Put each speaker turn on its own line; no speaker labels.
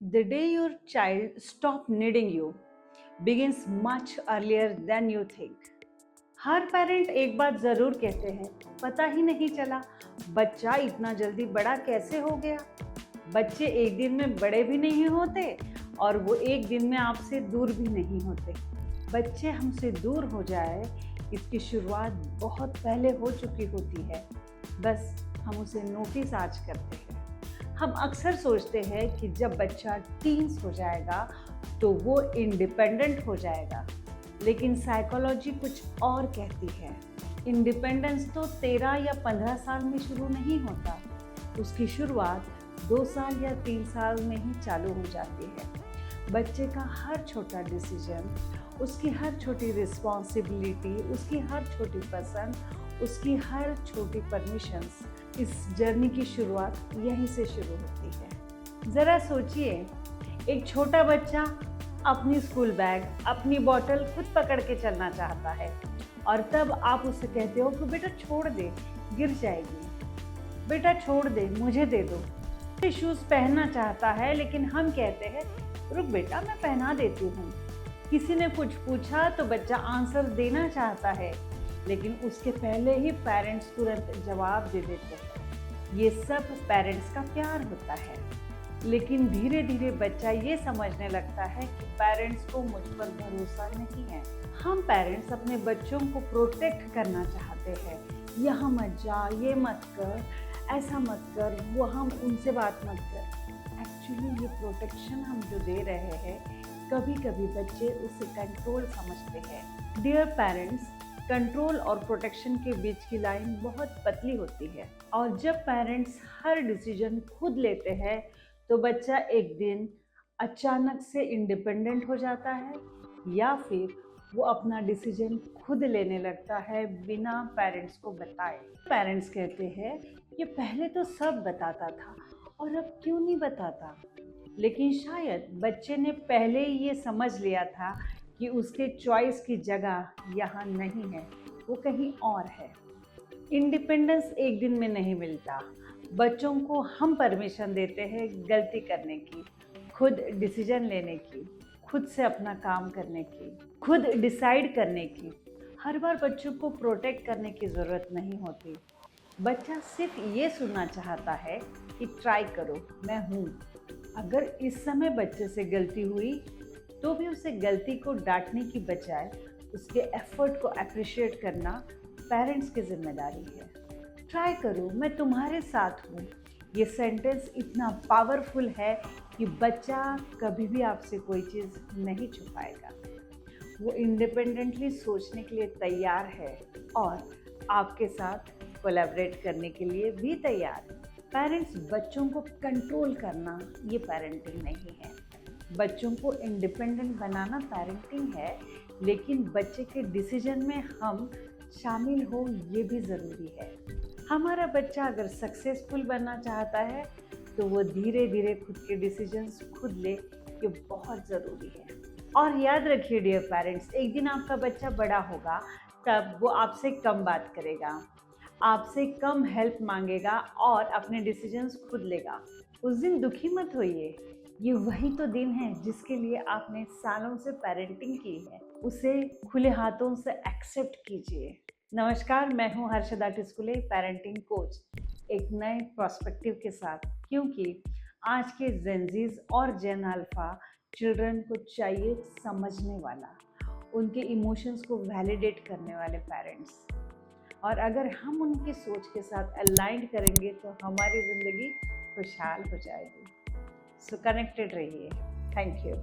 The day your child stop needing you begins much earlier than you think. Her parent एक बात जरूर कहते हैं, पता ही नहीं चला बच्चा इतना जल्दी बड़ा कैसे हो गया। बच्चे एक दिन में बड़े भी नहीं होते और वो एक दिन में आपसे दूर भी नहीं होते। बच्चे हमसे दूर हो जाए इसकी शुरुआत बहुत पहले हो चुकी होती है, बस हम उसे नोटिस आज करते हैं। हम अक्सर सोचते हैं कि जब बच्चा टीन्स हो जाएगा तो वो इंडिपेंडेंट हो जाएगा, लेकिन साइकोलॉजी कुछ और कहती है। इंडिपेंडेंस तो 13 या 15 साल में शुरू नहीं होता, उसकी शुरुआत 2 साल या 3 साल में ही चालू हो जाती है। बच्चे का हर छोटा डिसीजन, उसकी हर छोटी रिस्पॉन्सिबिलिटी, उसकी हर छोटी पसंद, उसकी हर छोटी परमिशंस, इस जर्नी की शुरुआत यहीं से शुरू होती है। ज़रा सोचिए, एक छोटा बच्चा अपनी स्कूल बैग, अपनी बॉटल खुद पकड़ के चलना चाहता है और तब आप उससे कहते हो कि बेटा छोड़ दे, गिर जाएगी, बेटा छोड़ दे, मुझे दे दो। शूज़ पहनना चाहता है लेकिन हम कहते हैं रुक बेटा मैं पहना देती हूँ। किसी ने कुछ पूछा तो बच्चा आंसर देना चाहता है, लेकिन उसके पहले ही पेरेंट्स तुरंत जवाब दे देते हैं। ये सब पेरेंट्स का प्यार होता है, लेकिन धीरे धीरे बच्चा ये समझने लगता है कि पेरेंट्स को मुझ पर भरोसा नहीं है। हम पेरेंट्स अपने बच्चों को प्रोटेक्ट करना चाहते हैं, यहाँ मत जा, ये मत कर, ऐसा मत कर, वो हम उनसे बात मत कर। एक्चुअली ये प्रोटेक्शन हम जो दे रहे हैं, कभी कभी बच्चे उसे कंट्रोल समझते हैं। डियर पेरेंट्स, कंट्रोल और प्रोटेक्शन के बीच की लाइन बहुत पतली होती है और जब पेरेंट्स हर डिसीजन खुद लेते हैं तो बच्चा एक दिन अचानक से इंडिपेंडेंट हो जाता है या फिर वो अपना डिसीजन खुद लेने लगता है बिना पेरेंट्स को बताए। पेरेंट्स कहते हैं ये पहले तो सब बताता था और अब क्यों नहीं बताता, लेकिन शायद बच्चे ने पहले ही ये समझ लिया था कि उसके चॉइस की जगह यहाँ नहीं है, वो कहीं और है। इंडिपेंडेंस एक दिन में नहीं मिलता। बच्चों को हम परमिशन देते हैं गलती करने की, खुद डिसीजन लेने की, खुद से अपना काम करने की, खुद डिसाइड करने की। हर बार बच्चों को प्रोटेक्ट करने की ज़रूरत नहीं होती। बच्चा सिर्फ ये सुनना चाहता है कि ट्राई करो, मैं हूँ। अगर इस समय बच्चे से गलती हुई तो भी उसे गलती को डांटने की बजाय उसके एफर्ट को अप्रिशिएट करना पेरेंट्स की जिम्मेदारी है। ट्राई करो, मैं तुम्हारे साथ हूँ। ये सेंटेंस इतना पावरफुल है कि बच्चा कभी भी आपसे कोई चीज़ नहीं छुपाएगा। वो इंडिपेंडेंटली सोचने के लिए तैयार है और आपके साथ कोलैबोरेट करने के लिए भी तैयार है। पेरेंट्स बच्चों को कंट्रोल करना ये पेरेंटिंग नहीं है। बच्चों को इंडिपेंडेंट बनाना पेरेंटिंग है, लेकिन बच्चे के डिसीजन में हम शामिल हो ये भी ज़रूरी है। हमारा बच्चा अगर सक्सेसफुल बनना चाहता है तो वो धीरे धीरे खुद के डिसीजंस खुद ले, ये बहुत ज़रूरी है। और याद रखिए डियर पेरेंट्स, एक दिन आपका बच्चा बड़ा होगा तब वो आपसे कम बात करेगा, आपसे कम हेल्प मांगेगा और अपने डिसीजंस खुद लेगा। उस दिन दुखी मत होइए, ये वही तो दिन है जिसके लिए आपने सालों से पेरेंटिंग की है। उसे खुले हाथों से एक्सेप्ट कीजिए। नमस्कार, मैं हूँ हर्षदा टिस्कुले, पेरेंटिंग कोच, एक नए पर्सपेक्टिव के साथ, क्योंकि आज के जेनजीज और जेन अल्फा चिल्ड्रन को चाहिए समझने वाला, उनके इमोशंस को वैलिडेट करने वाले पेरेंट्स। और अगर हम उनकी सोच के साथ अलाइंड करेंगे तो हमारी ज़िंदगी खुशहाल हो जाएगी। सो कनेक्टेड रहिए। Thank you.